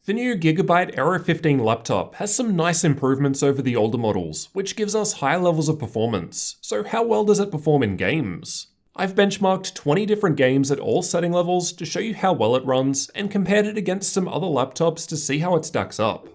The new Gigabyte Aero 15 laptop has some nice improvements over the older models, which gives us higher levels of performance. So how well does it perform in games? I've benchmarked 20 different games at all setting levels to show you how well it runs, and compared it against some other laptops to see how it stacks up.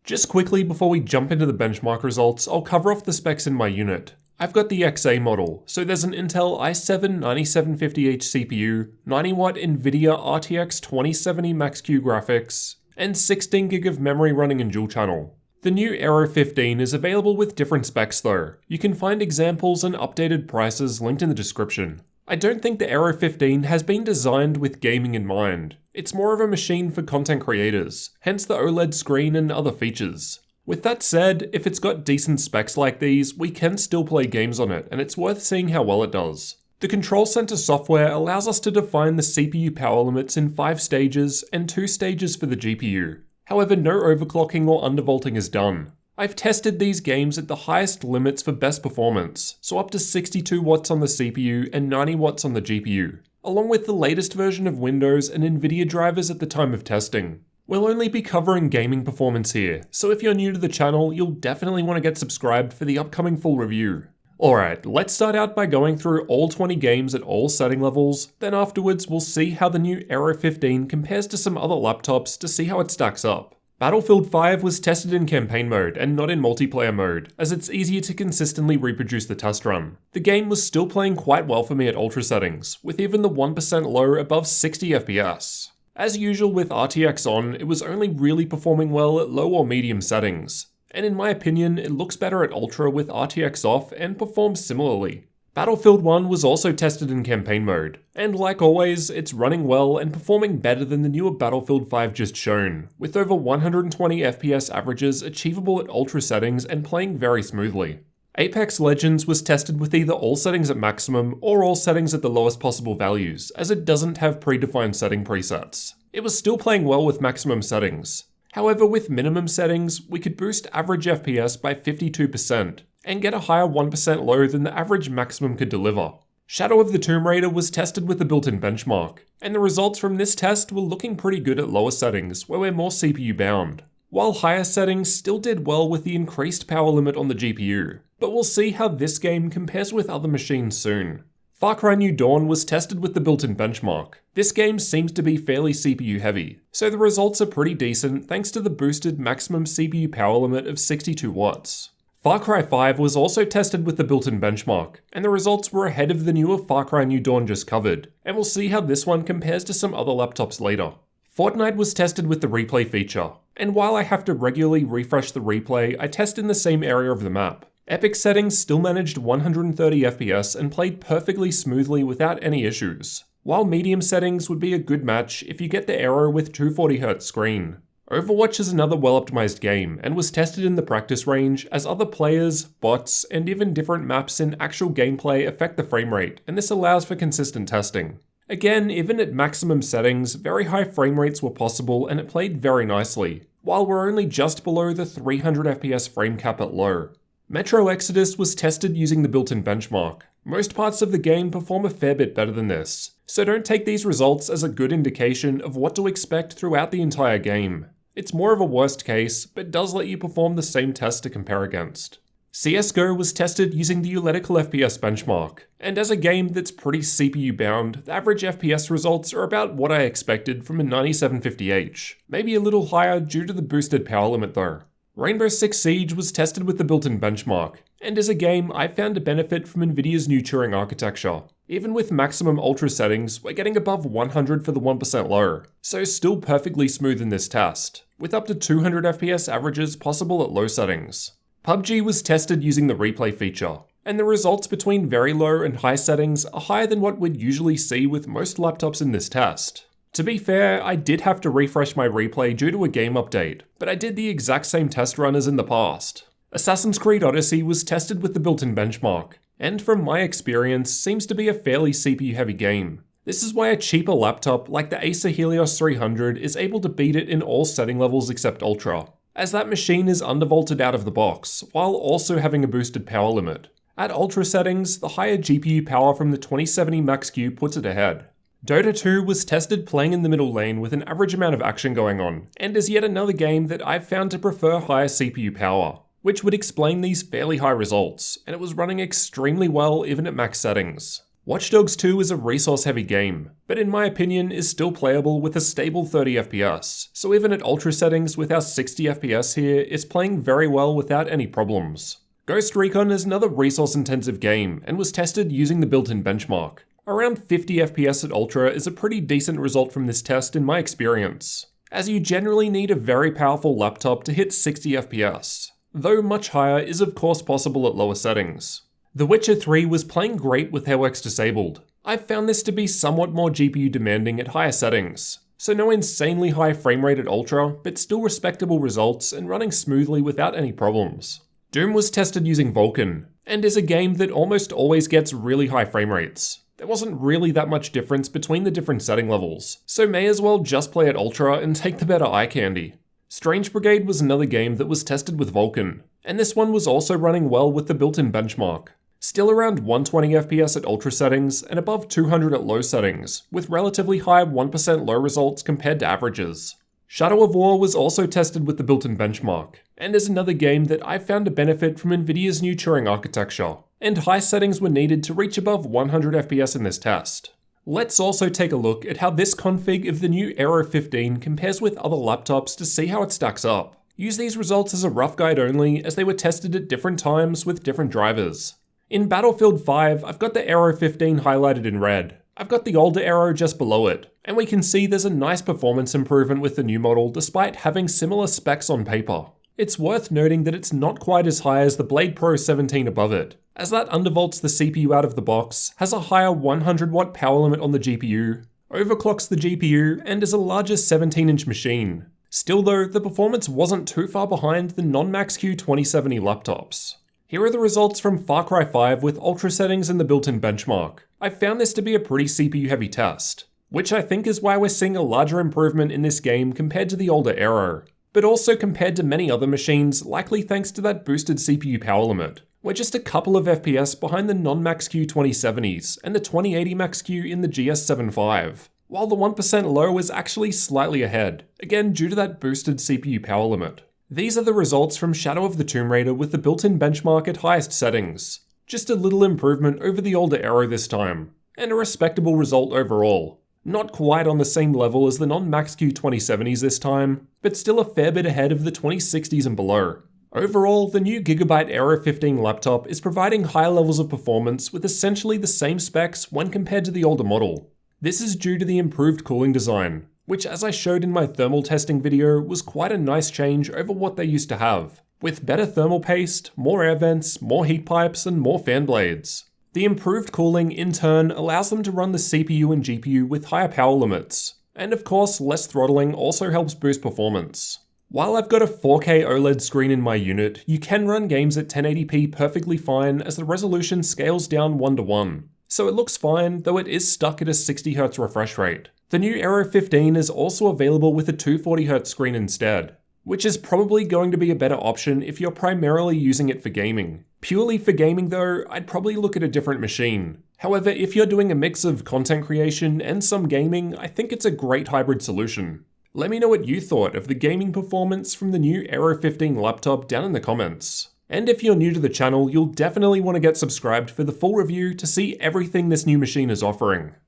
Just quickly before we jump into the benchmark results, I'll cover off the specs in my unit. I've got the XA model, so there's an Intel i7-9750H CPU, 90W NVIDIA RTX 2070 Max-Q graphics, and 16GB of memory running in dual channel. The new Aero 15 is available with different specs though. You can find examples and updated prices linked in the description. I don't think the Aero 15 has been designed with gaming in mind. It's more of a machine for content creators, hence the OLED screen and other features. With that said, if it's got decent specs like these, we can still play games on it, and it's worth seeing how well it does. The Control Center software allows us to define the CPU power limits in 5 stages and 2 stages for the GPU. However, no overclocking or undervolting is done. I've tested these games at the highest limits for best performance, so up to 62 watts on the CPU and 90 watts on the GPU, along with the latest version of Windows and NVIDIA drivers at the time of testing. We'll only be covering gaming performance here, so if you're new to the channel, you'll definitely want to get subscribed for the upcoming full review. Alright, let's start out by going through all 20 games at all setting levels, then afterwards we'll see how the new Aero 15 compares to some other laptops to see how it stacks up. Battlefield 5 was tested in campaign mode and not in multiplayer mode, as it's easier to consistently reproduce the test run. The game was still playing quite well for me at ultra settings, with even the 1% low above 60 FPS. As usual with RTX on, it was only really performing well at low or medium settings, and in my opinion, it looks better at ultra with RTX off and performs similarly. Battlefield 1 was also tested in campaign mode, and like always, it's running well and performing better than the newer Battlefield 5 just shown, with over 120 FPS averages achievable at ultra settings and playing very smoothly. Apex Legends was tested with either all settings at maximum or all settings at the lowest possible values, as it doesn't have predefined setting presets. It was still playing well with maximum settings. However, with minimum settings, we could boost average FPS by 52% and get a higher 1% low than the average maximum could deliver. Shadow of the Tomb Raider was tested with the built-in benchmark, and the results from this test were looking pretty good at lower settings where we're more CPU bound, while higher settings still did well with the increased power limit on the GPU. But we'll see how this game compares with other machines soon. Far Cry New Dawn was tested with the built-in benchmark. This game seems to be fairly CPU heavy, so the results are pretty decent thanks to the boosted maximum CPU power limit of 62 watts. Far Cry 5 was also tested with the built-in benchmark, and the results were ahead of the newer Far Cry New Dawn just covered, and we'll see how this one compares to some other laptops later. Fortnite was tested with the replay feature, and while I have to regularly refresh the replay, I test in the same area of the map. Epic settings still managed 130 FPS and played perfectly smoothly without any issues, while medium settings would be a good match if you get the Aero with 240Hz screen. Overwatch is another well-optimized game and was tested in the practice range as other players, bots, and even different maps in actual gameplay affect the frame rate, and this allows for consistent testing. Again, even at maximum settings, very high frame rates were possible and it played very nicely, while we're only just below the 300 FPS frame cap at low. Metro Exodus was tested using the built-in benchmark. Most parts of the game perform a fair bit better than this, so don't take these results as a good indication of what to expect throughout the entire game. It's more of a worst case, but does let you perform the same test to compare against. CSGO was tested using the Uletical FPS benchmark, and as a game that's pretty CPU bound, the average FPS results are about what I expected from a 9750H, maybe a little higher due to the boosted power limit though. Rainbow Six Siege was tested with the built-in benchmark, and as a game, I found a benefit from NVIDIA's new Turing architecture. Even with maximum ultra settings, we're getting above 100 for the 1% low, so still perfectly smooth in this test, with up to 200 FPS averages possible at low settings. PUBG was tested using the replay feature, and the results between very low and high settings are higher than what we'd usually see with most laptops in this test. To be fair, I did have to refresh my replay due to a game update, but I did the exact same test run as in the past. Assassin's Creed Odyssey was tested with the built-in benchmark, and from my experience, seems to be a fairly CPU-heavy game. This is why a cheaper laptop like the Acer Helios 300 is able to beat it in all setting levels except Ultra, as that machine is undervolted out of the box, while also having a boosted power limit. At Ultra settings, the higher GPU power from the 2070 Max-Q puts it ahead. Dota 2 was tested playing in the middle lane with an average amount of action going on, and is yet another game that I've found to prefer higher CPU power, which would explain these fairly high results, and it was running extremely well even at max settings. Watch Dogs 2 is a resource-heavy game, but in my opinion is still playable with a stable 30 FPS, so even at ultra settings with our 60 FPS here, it's playing very well without any problems. Ghost Recon is another resource-intensive game, and was tested using the built-in benchmark. Around 50 FPS at ultra is a pretty decent result from this test in my experience, as you generally need a very powerful laptop to hit 60 FPS, though much higher is of course possible at lower settings. The Witcher 3 was playing great with hairworks disabled. I've found this to be somewhat more GPU demanding at higher settings, so no insanely high frame rate at ultra, but still respectable results and running smoothly without any problems. Doom was tested using Vulkan, and is a game that almost always gets really high frame rates. There wasn't really that much difference between the different setting levels, so may as well just play at ultra and take the better eye candy. Strange Brigade was another game that was tested with Vulkan, and this one was also running well with the built-in benchmark. Still around 120 FPS at ultra settings and above 200 at low settings, with relatively high 1% low results compared to averages. Shadow of War was also tested with the built-in benchmark, and is another game that I found to benefit from Nvidia's new Turing architecture, and high settings were needed to reach above 100 FPS in this test. Let's also take a look at how this config of the new Aero 15 compares with other laptops to see how it stacks up. Use these results as a rough guide only, as they were tested at different times with different drivers. In Battlefield 5, I've got the Aero 15 highlighted in red. I've got the older Aero just below it, and we can see there's a nice performance improvement with the new model despite having similar specs on paper. It's worth noting that it's not quite as high as the Blade Pro 17 above it, as that undervolts the CPU out of the box, has a higher 100 watt power limit on the GPU, overclocks the GPU, and is a larger 17-inch machine. Still though, the performance wasn't too far behind the non-Max-Q 2070 laptops. Here are the results from Far Cry 5 with ultra settings and the built-in benchmark. I found this to be a pretty CPU-heavy test, which I think is why we're seeing a larger improvement in this game compared to the older Aero, but also compared to many other machines, likely thanks to that boosted CPU power limit. We're just a couple of FPS behind the non-Max-Q 2070s and the 2080 Max-Q in the GS75, while the 1% low is actually slightly ahead, again due to that boosted CPU power limit. These are the results from Shadow of the Tomb Raider with the built-in benchmark at highest settings. Just a little improvement over the older Aero this time, and a respectable result overall. Not quite on the same level as the non-Max-Q 2070s this time, but still a fair bit ahead of the 2060s and below. Overall, the new Gigabyte Aero 15 laptop is providing higher levels of performance with essentially the same specs when compared to the older model. This is due to the improved cooling design, which as I showed in my thermal testing video was quite a nice change over what they used to have, with better thermal paste, more air vents, more heat pipes, and more fan blades. The improved cooling in turn allows them to run the CPU and GPU with higher power limits, and of course less throttling also helps boost performance. While I've got a 4K OLED screen in my unit, you can run games at 1080p perfectly fine as the resolution scales down 1:1. So it looks fine, though it is stuck at a 60Hz refresh rate. The new Aero 15 is also available with a 240Hz screen instead, which is probably going to be a better option if you're primarily using it for gaming. Purely for gaming though, I'd probably look at a different machine. However, if you're doing a mix of content creation and some gaming, I think it's a great hybrid solution. Let me know what you thought of the gaming performance from the new Aero 15 laptop down in the comments. And if you're new to the channel, you'll definitely want to get subscribed for the full review to see everything this new machine is offering.